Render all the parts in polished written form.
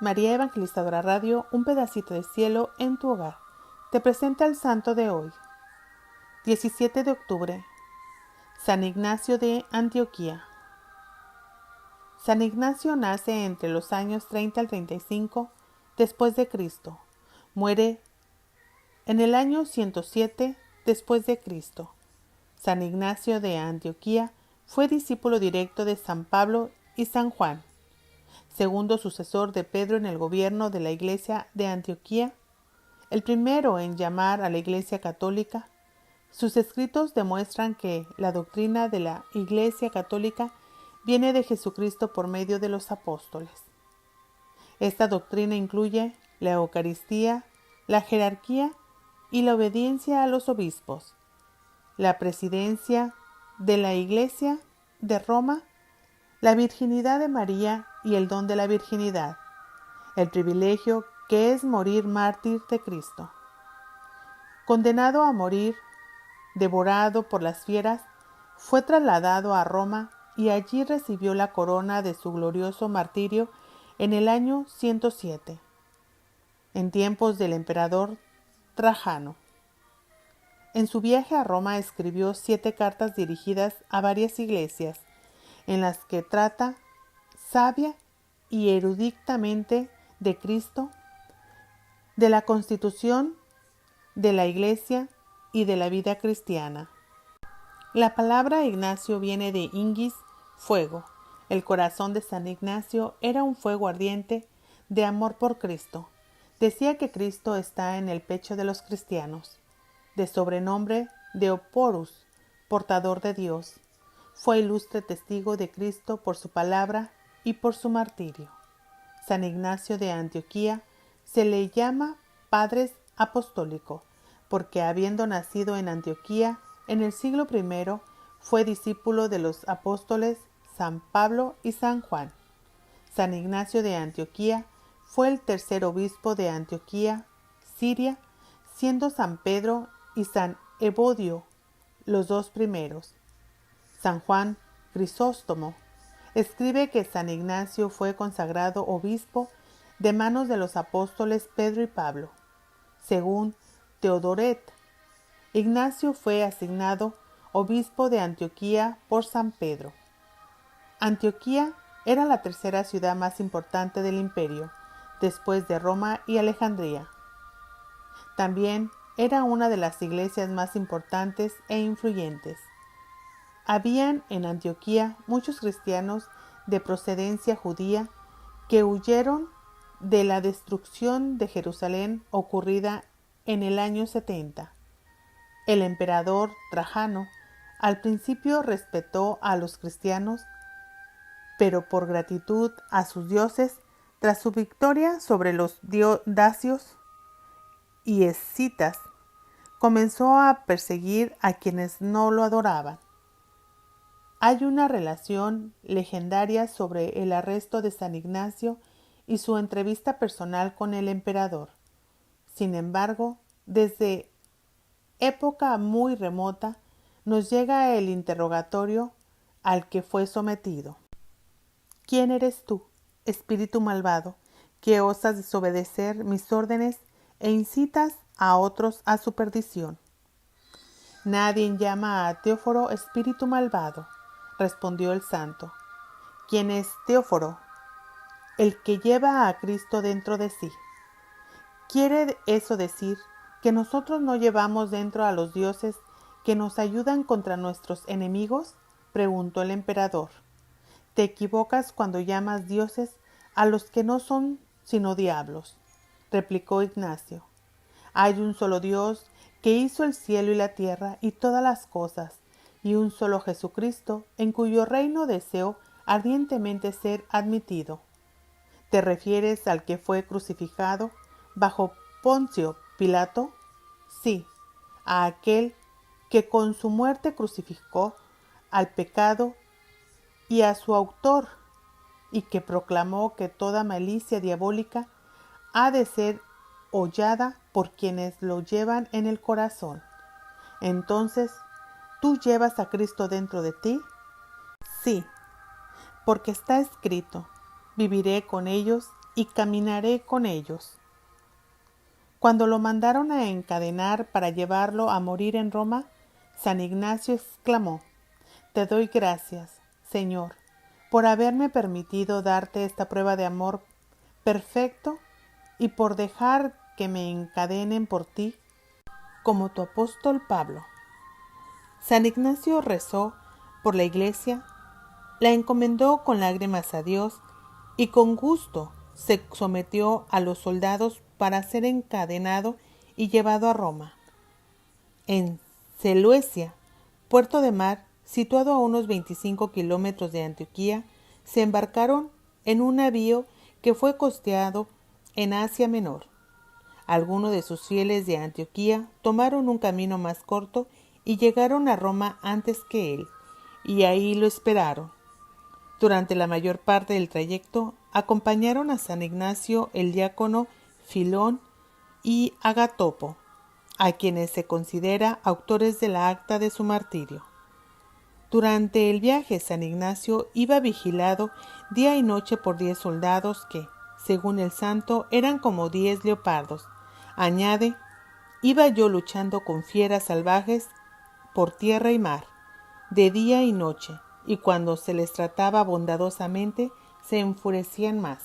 María Evangelizadora Radio, un pedacito de cielo en tu hogar. Te presenta el santo de hoy, 17 de octubre, San Ignacio de Antioquía. San Ignacio nace entre los años 30 al 35 después de Cristo. Muere en el año 107 después de Cristo. San Ignacio de Antioquía fue discípulo directo de San Pablo y San Juan, segundo sucesor de Pedro en el gobierno de la Iglesia de Antioquía, el primero en llamar a la Iglesia católica. Sus escritos demuestran que la doctrina de la Iglesia católica viene de Jesucristo por medio de los apóstoles. Esta doctrina incluye la Eucaristía, la jerarquía y la obediencia a los obispos, la presidencia de la Iglesia de Roma, la virginidad de María y el don de la virginidad, el privilegio que es morir mártir de Cristo. Condenado a morir, devorado por las fieras, fue trasladado a Roma y allí recibió la corona de su glorioso martirio en el año 107, en tiempos del emperador Trajano. En su viaje a Roma escribió 7 cartas dirigidas a varias iglesias, en las que trata sabia y eruditamente de Cristo, de la constitución de la Iglesia y de la vida cristiana. La palabra Ignacio viene de Ingis, fuego. El corazón de San Ignacio era un fuego ardiente de amor por Cristo. Decía que Cristo está en el pecho de los cristianos. De sobrenombre de Oporus, portador de Dios. Fue ilustre testigo de Cristo por su palabra y por su martirio. San Ignacio de Antioquía se le llama Padre Apostólico, porque habiendo nacido en Antioquía en el siglo I, fue discípulo de los apóstoles San Pablo y San Juan. San Ignacio de Antioquía fue el tercer obispo de Antioquía, Siria, siendo San Pedro y San Evodio los 2 primeros. San Juan Crisóstomo escribe que San Ignacio fue consagrado obispo de manos de los apóstoles Pedro y Pablo. Según Teodoret, Ignacio fue asignado obispo de Antioquía por San Pedro. Antioquía era la tercera ciudad más importante del imperio, después de Roma y Alejandría. También era una de las iglesias más importantes e influyentes. Habían en Antioquía muchos cristianos de procedencia judía que huyeron de la destrucción de Jerusalén ocurrida en el año 70. El emperador Trajano al principio respetó a los cristianos, pero por gratitud a sus dioses, tras su victoria sobre los dacios y escitas, comenzó a perseguir a quienes no lo adoraban. Hay una relación legendaria sobre el arresto de San Ignacio y su entrevista personal con el emperador. Sin embargo, desde época muy remota, nos llega el interrogatorio al que fue sometido. ¿Quién eres tú, espíritu malvado, que osas desobedecer mis órdenes e incitas a otros a su perdición? Nadie llama a Teóforo espíritu malvado, respondió el santo. ¿Quién es Teóforo? El que lleva a Cristo dentro de sí. ¿Quiere eso decir que nosotros no llevamos dentro a los dioses que nos ayudan contra nuestros enemigos? Preguntó el emperador. Te equivocas cuando llamas dioses a los que no son sino diablos, replicó Ignacio. Hay un solo Dios que hizo el cielo y la tierra y todas las cosas, y un solo Jesucristo en cuyo reino deseo ardientemente ser admitido. ¿Te refieres al que fue crucificado bajo Poncio Pilato? Sí, a aquel que con su muerte crucificó al pecado y a su autor, y que proclamó que toda malicia diabólica ha de ser hollada por quienes lo llevan en el corazón. Entonces, ¿tú llevas a Cristo dentro de ti? Sí, porque está escrito, viviré con ellos y caminaré con ellos. Cuando lo mandaron a encadenar para llevarlo a morir en Roma, San Ignacio exclamó: «Te doy gracias, Señor, por haberme permitido darte esta prueba de amor perfecto y por dejar que me encadenen por ti, como tu apóstol Pablo». San Ignacio rezó por la Iglesia, la encomendó con lágrimas a Dios y con gusto se sometió a los soldados para ser encadenado y llevado a Roma. En Seleucia, puerto de mar, situado a unos 25 kilómetros de Antioquía, se embarcaron en un navío que fue costeado en Asia Menor. Algunos de sus fieles de Antioquía tomaron un camino más corto y llegaron a Roma antes que él, y ahí lo esperaron. Durante la mayor parte del trayecto acompañaron a San Ignacio el diácono Filón y Agatopo, a quienes se considera autores de la acta de su martirio. Durante el viaje, San Ignacio iba vigilado día y noche por 10 soldados que, según el santo, eran como 10 leopardos. Añade: «Iba yo luchando con fieras salvajes por tierra y mar, de día y noche, y cuando se les trataba bondadosamente, se enfurecían más».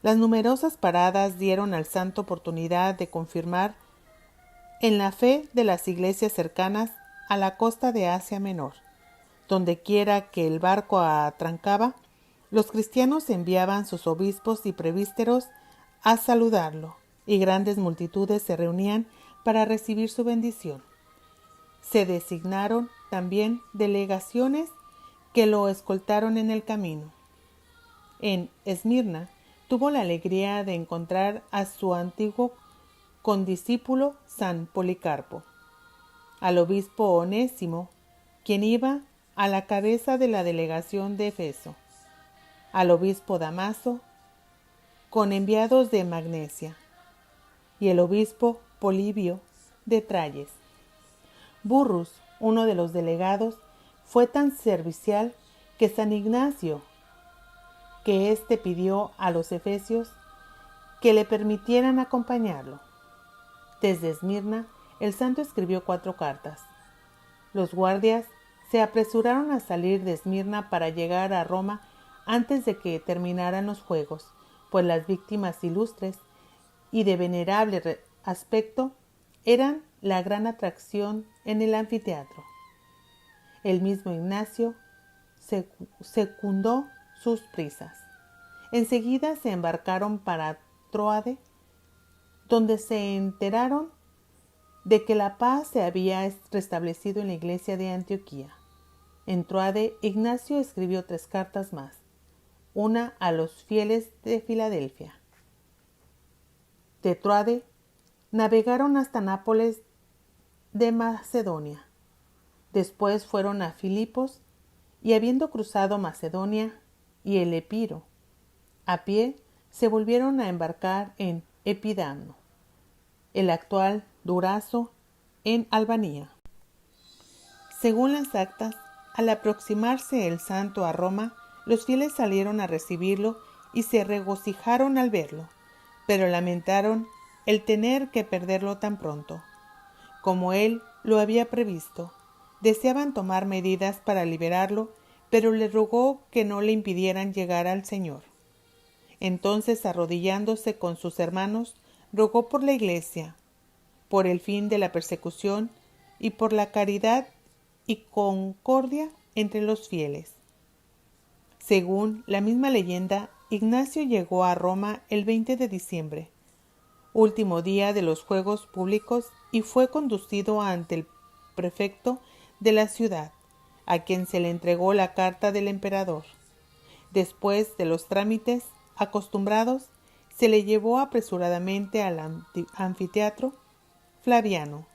Las numerosas paradas dieron al santo oportunidad de confirmar en la fe de las iglesias cercanas a la costa de Asia Menor. Donde quiera que el barco atrancaba, los cristianos enviaban sus obispos y presbíteros a saludarlo, y grandes multitudes se reunían para recibir su bendición. Se designaron también delegaciones que lo escoltaron en el camino. En Esmirna tuvo la alegría de encontrar a su antiguo condiscípulo San Policarpo, al obispo Onésimo, quien iba a la cabeza de la delegación de Efeso, al obispo Damaso, con enviados de Magnesia, y el obispo Polibio de Tralles. Burrus, uno de los delegados, fue tan servicial que San Ignacio, que éste pidió a los efesios que le permitieran acompañarlo. Desde Esmirna, el santo escribió 4 cartas. Los guardias se apresuraron a salir de Esmirna para llegar a Roma antes de que terminaran los juegos, pues las víctimas ilustres y de venerable aspecto eran la gran atracción en el anfiteatro. El mismo Ignacio secundó sus prisas. Enseguida se embarcaron para Tróade, donde se enteraron de que la paz se había restablecido en la iglesia de Antioquía. En Tróade, Ignacio escribió 3 cartas más, una a los fieles de Filadelfia. De Tróade navegaron hasta Nápoles de Macedonia. Después fueron a Filipos y, habiendo cruzado Macedonia y el Epiro, a pie se volvieron a embarcar en Epidamno, el actual Durazo, en Albania. Según las actas, al aproximarse el santo a Roma, los fieles salieron a recibirlo y se regocijaron al verlo, pero lamentaron el tener que perderlo tan pronto. Como él lo había previsto, deseaban tomar medidas para liberarlo, pero le rogó que no le impidieran llegar al Señor. Entonces, arrodillándose con sus hermanos, rogó por la Iglesia, por el fin de la persecución y por la caridad y concordia entre los fieles. Según la misma leyenda, Ignacio llegó a Roma el 20 de diciembre, último día de los Juegos Públicos, y fue conducido ante el prefecto de la ciudad, a quien se le entregó la carta del emperador. Después de los trámites acostumbrados, se le llevó apresuradamente al anfiteatro Flaviano.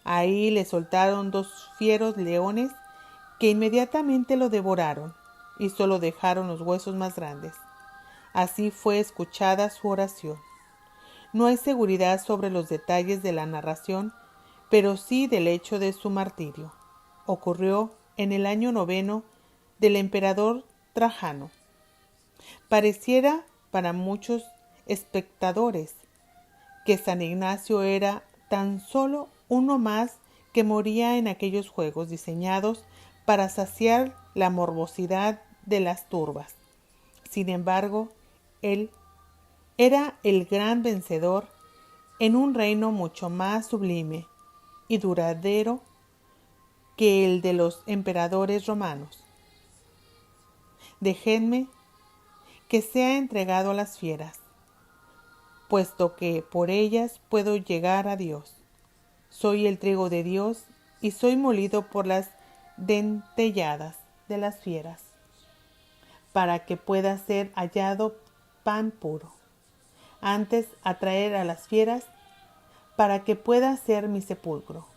Ahí le soltaron 2 fieros leones que inmediatamente lo devoraron y solo dejaron los huesos más grandes. Así fue escuchada su oración. No hay seguridad sobre los detalles de la narración, pero sí del hecho de su martirio. Ocurrió en el año 9 del emperador Trajano. Pareciera para muchos espectadores que San Ignacio era tan solo uno más que moría en aquellos juegos diseñados para saciar la morbosidad de las turbas. Sin embargo, él era el gran vencedor en un reino mucho más sublime y duradero que el de los emperadores romanos. Dejadme que sea entregado a las fieras, puesto que por ellas puedo llegar a Dios. Soy el trigo de Dios y soy molido por las dentelladas de las fieras, para que pueda ser hallado pan puro. Antes atraer a las fieras, para que pueda ser mi sepulcro,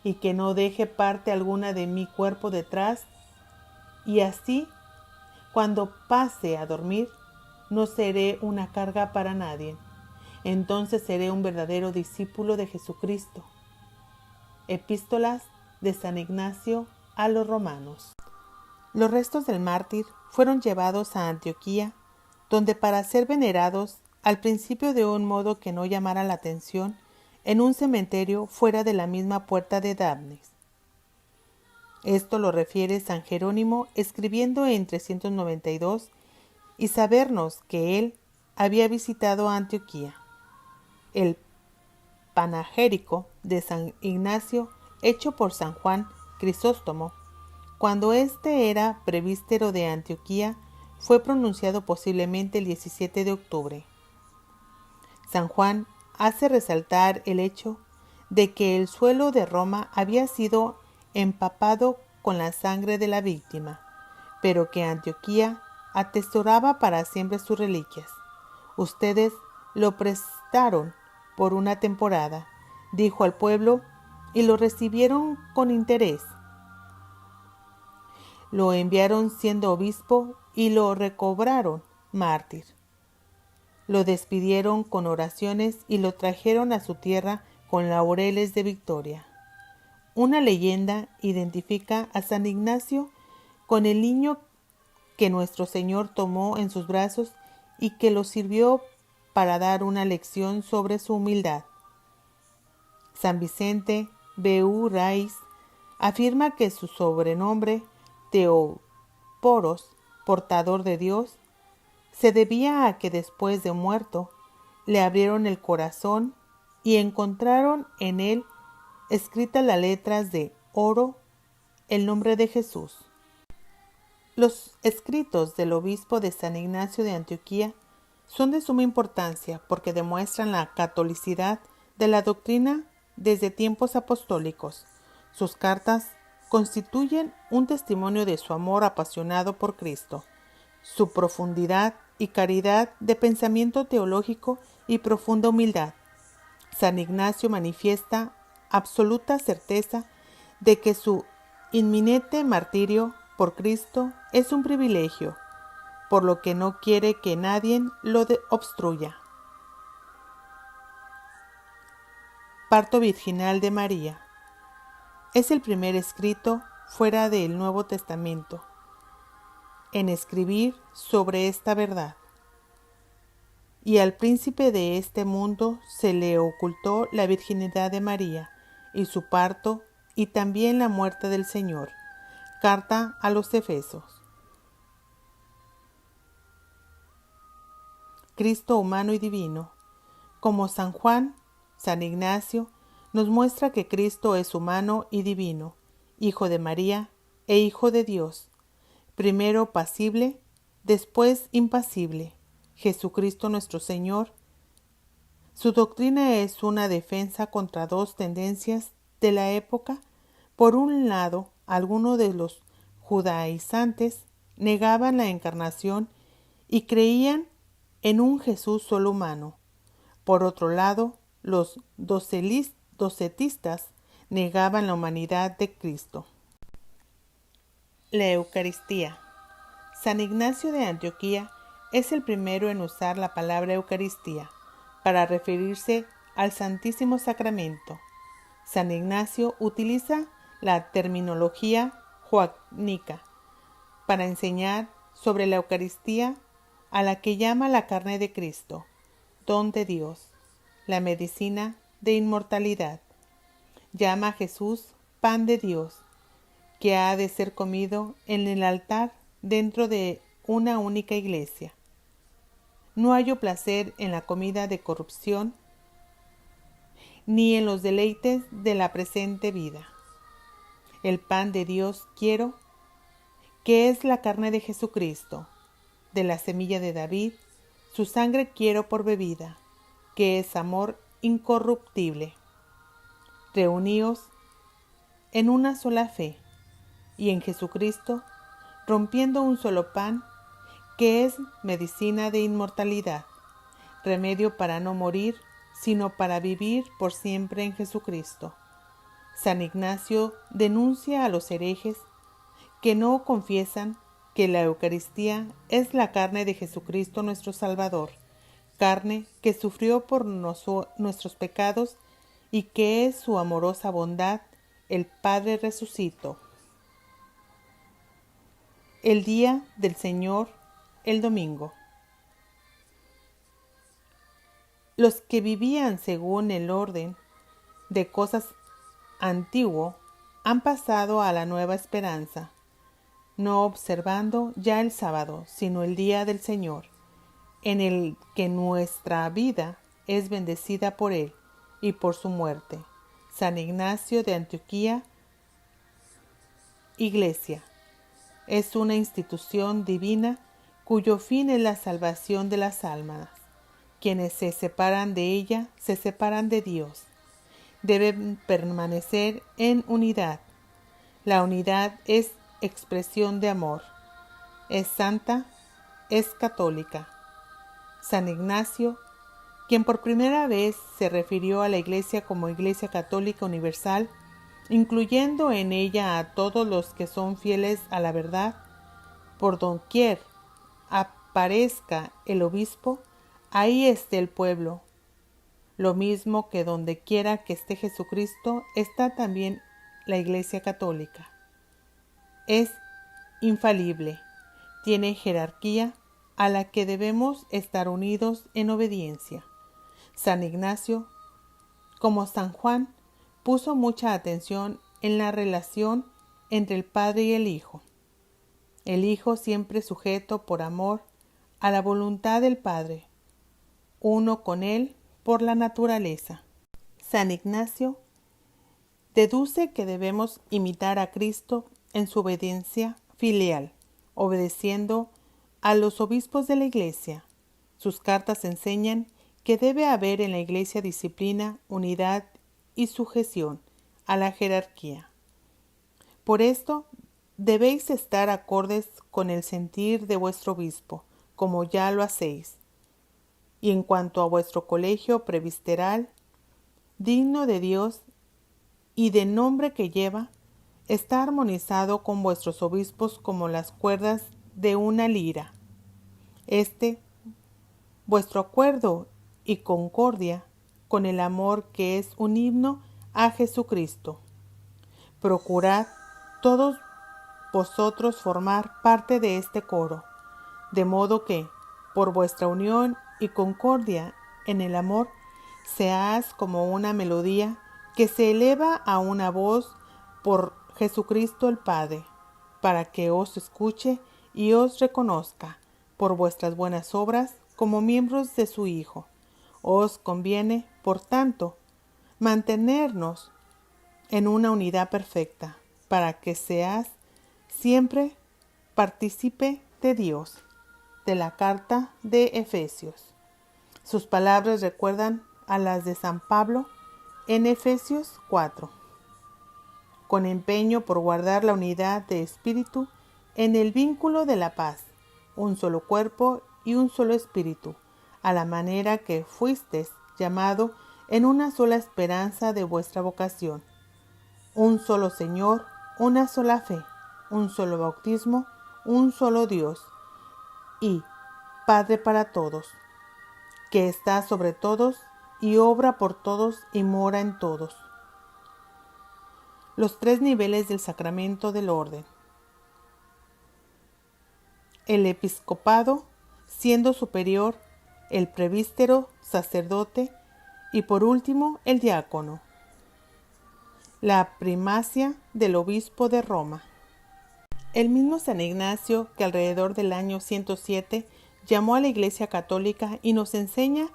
y que no deje parte alguna de mi cuerpo detrás, y así, cuando pase a dormir, no seré una carga para nadie. Entonces seré un verdadero discípulo de Jesucristo. Epístolas de San Ignacio a los Romanos. Los restos del mártir fueron llevados a Antioquía, donde para ser venerados, al principio de un modo que no llamara la atención, en un cementerio fuera de la misma puerta de Damnes. Esto lo refiere San Jerónimo escribiendo en 392 y sabernos que él había visitado Antioquía. El panegírico de San Ignacio, hecho por San Juan Crisóstomo, cuando éste era presbítero de Antioquía, fue pronunciado posiblemente el 17 de octubre. San Juan hace resaltar el hecho de que el suelo de Roma había sido empapado con la sangre de la víctima, pero que Antioquía atesoraba para siempre sus reliquias. Ustedes lo prestaron por una temporada, dijo al pueblo, y lo recibieron con interés. Lo enviaron siendo obispo y lo recobraron mártir. Lo despidieron con oraciones y lo trajeron a su tierra con laureles de victoria. Una leyenda identifica a San Ignacio con el niño que nuestro Señor tomó en sus brazos y que lo sirvió para dar una lección sobre su humildad. San Vicente B.U. Raiz afirma que su sobrenombre, Teóporos, portador de Dios, se debía a que después de muerto le abrieron el corazón y encontraron en él escritas las letras de oro, el nombre de Jesús. Los escritos del obispo de San Ignacio de Antioquía son de suma importancia porque demuestran la catolicidad de la doctrina desde tiempos apostólicos. Sus cartas constituyen un testimonio de su amor apasionado por Cristo, su profundidad y caridad de pensamiento teológico y profunda humildad. San Ignacio manifiesta absoluta certeza de que su inminente martirio por Cristo es un privilegio, por lo que no quiere que nadie lo obstruya. Parto virginal de María. Es el primer escrito fuera del Nuevo Testamento en escribir sobre esta verdad. Y al príncipe de este mundo se le ocultó la virginidad de María y su parto y también la muerte del Señor. Carta a los Efesios. Cristo humano y divino. Como San Juan, San Ignacio nos muestra que Cristo es humano y divino, Hijo de María e Hijo de Dios, primero pasible, después impasible, Jesucristo nuestro Señor. Su doctrina es una defensa contra dos tendencias de la época. Por un lado, algunos de los judaizantes negaban la encarnación y creían en un Jesús solo humano. Por otro lado, los docetistas negaban la humanidad de Cristo. La Eucaristía. San Ignacio de Antioquía es el primero en usar la palabra Eucaristía para referirse al Santísimo Sacramento. San Ignacio utiliza la terminología joánica para enseñar sobre la Eucaristía a la que llama la carne de Cristo, don de Dios, la medicina de inmortalidad. Llama a Jesús pan de Dios, que ha de ser comido en el altar dentro de una única iglesia. No hallo placer en la comida de corrupción, ni en los deleites de la presente vida. El pan de Dios quiero, que es la carne de Jesucristo, de la semilla de David, su sangre quiero por bebida, que es amor incorruptible. Reuníos en una sola fe, y en Jesucristo, rompiendo un solo pan, que es medicina de inmortalidad, remedio para no morir, sino para vivir por siempre en Jesucristo. San Ignacio denuncia a los herejes que no confiesan que la Eucaristía es la carne de Jesucristo nuestro Salvador, carne que sufrió por nuestros pecados y que es su amorosa bondad, el Padre resucitó. El día del Señor, el domingo. Los que vivían según el orden de cosas antiguo han pasado a la nueva esperanza, no observando ya el sábado, sino el día del Señor, en el que nuestra vida es bendecida por Él y por su muerte. San Ignacio de Antioquía, Iglesia, es una institución divina cuyo fin es la salvación de las almas. Quienes se separan de ella, se separan de Dios. Deben permanecer en unidad. La unidad es expresión de amor. Es santa, es católica. San Ignacio, quien por primera vez se refirió a la Iglesia como Iglesia Católica Universal, incluyendo en ella a todos los que son fieles a la verdad, por doquier aparezca el obispo, ahí esté el pueblo. Lo mismo que donde quiera que esté Jesucristo, está también la Iglesia Católica. Es infalible, tiene jerarquía a la que debemos estar unidos en obediencia. San Ignacio, como San Juan, puso mucha atención en la relación entre el Padre y el Hijo. El Hijo siempre sujeto por amor a la voluntad del Padre, uno con Él por la naturaleza. San Ignacio deduce que debemos imitar a Cristo en su obediencia filial, obedeciendo a los obispos de la Iglesia. Sus cartas enseñan que debe haber en la Iglesia disciplina, unidad y sujeción a la jerarquía. Por esto, debéis estar acordes con el sentir de vuestro obispo, como ya lo hacéis. Y en cuanto a vuestro colegio presbiteral, digno de Dios y del nombre que lleva, está armonizado con vuestros obispos como las cuerdas de una lira. Vuestro acuerdo y concordia con el amor que es un himno a Jesucristo. Procurad todos vosotros formar parte de este coro, de modo que, por vuestra unión y concordia en el amor, seáis como una melodía que se eleva a una voz por Jesucristo el Padre, para que os escuche y os reconozca por vuestras buenas obras como miembros de su Hijo. Os conviene, por tanto, mantenernos en una unidad perfecta, para que seas siempre partícipe de Dios. De la carta de Efesios. Sus palabras recuerdan a las de San Pablo en Efesios 4. Con empeño por guardar la unidad de espíritu en el vínculo de la paz, un solo cuerpo y un solo espíritu, a la manera que fuisteis llamado en una sola esperanza de vuestra vocación. Un solo Señor, una sola fe, un solo bautismo, un solo Dios y Padre para todos, que está sobre todos y obra por todos y mora en todos. Los 3 niveles del sacramento del orden. El episcopado siendo superior el presbítero, sacerdote y por último el diácono. La primacia del obispo de Roma. El mismo San Ignacio, que alrededor del año 107 llamó a la Iglesia Católica y nos enseña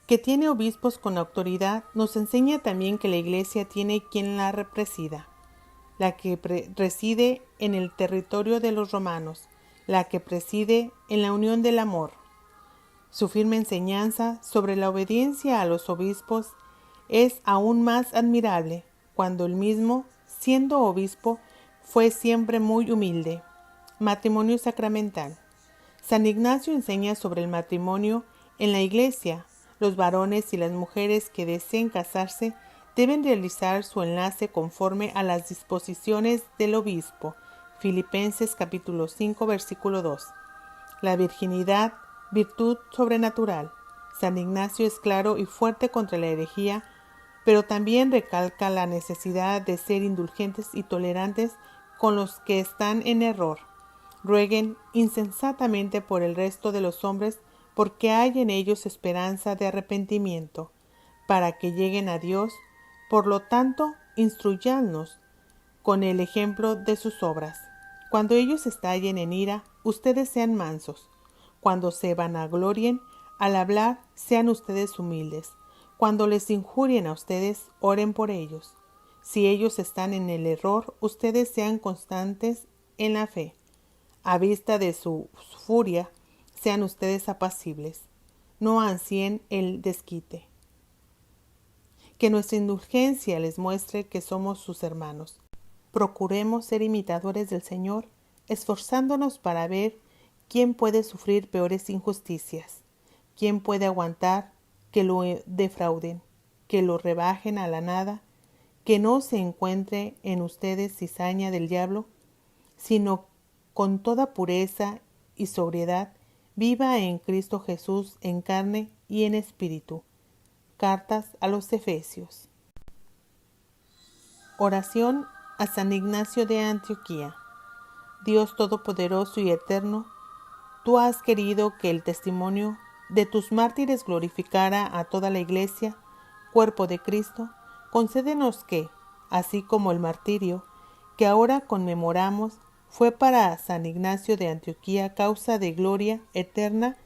que tiene obispos con autoridad, nos enseña también que la Iglesia tiene quien la presida, la que reside en el territorio de los romanos, la que preside en la unión del amor. Su firme enseñanza sobre la obediencia a los obispos es aún más admirable cuando él mismo, siendo obispo, fue siempre muy humilde. Matrimonio sacramental. San Ignacio enseña sobre el matrimonio en la Iglesia. Los varones y las mujeres que deseen casarse deben realizar su enlace conforme a las disposiciones del obispo. Filipenses capítulo 5, versículo 2. La virginidad, virtud sobrenatural. San Ignacio es claro y fuerte contra la herejía, pero también recalca la necesidad de ser indulgentes y tolerantes con los que están en error. Rueguen insensatamente por el resto de los hombres, porque hay en ellos esperanza de arrepentimiento, para que lleguen a Dios. Por lo tanto, instruyannos con el ejemplo de sus obras. Cuando ellos estallen en ira, ustedes sean mansos. Cuando se vanaglorien, al hablar, sean ustedes humildes. Cuando les injurien a ustedes, oren por ellos. Si ellos están en el error, ustedes sean constantes en la fe. A vista de su furia, sean ustedes apacibles. No ansíen el desquite. Que nuestra indulgencia les muestre que somos sus hermanos. Procuremos ser imitadores del Señor, esforzándonos para ver quién puede sufrir peores injusticias, quién puede aguantar que lo defrauden, que lo rebajen a la nada, que no se encuentre en ustedes cizaña del diablo, sino con toda pureza y sobriedad, viva en Cristo Jesús en carne y en espíritu. Cartas a los Efesios. Oración a San Ignacio de Antioquía. Dios Todopoderoso y Eterno, tú has querido que el testimonio de tus mártires glorificara a toda la Iglesia, cuerpo de Cristo. Concédenos que, así como el martirio que ahora conmemoramos fue para San Ignacio de Antioquía causa de gloria eterna,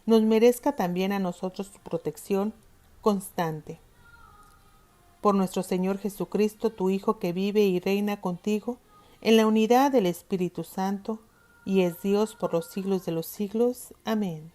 nos merezca también a nosotros tu protección constante. Por nuestro Señor Jesucristo, tu Hijo, que vive y reina contigo en la unidad del Espíritu Santo, y es Dios por los siglos de los siglos. Amén.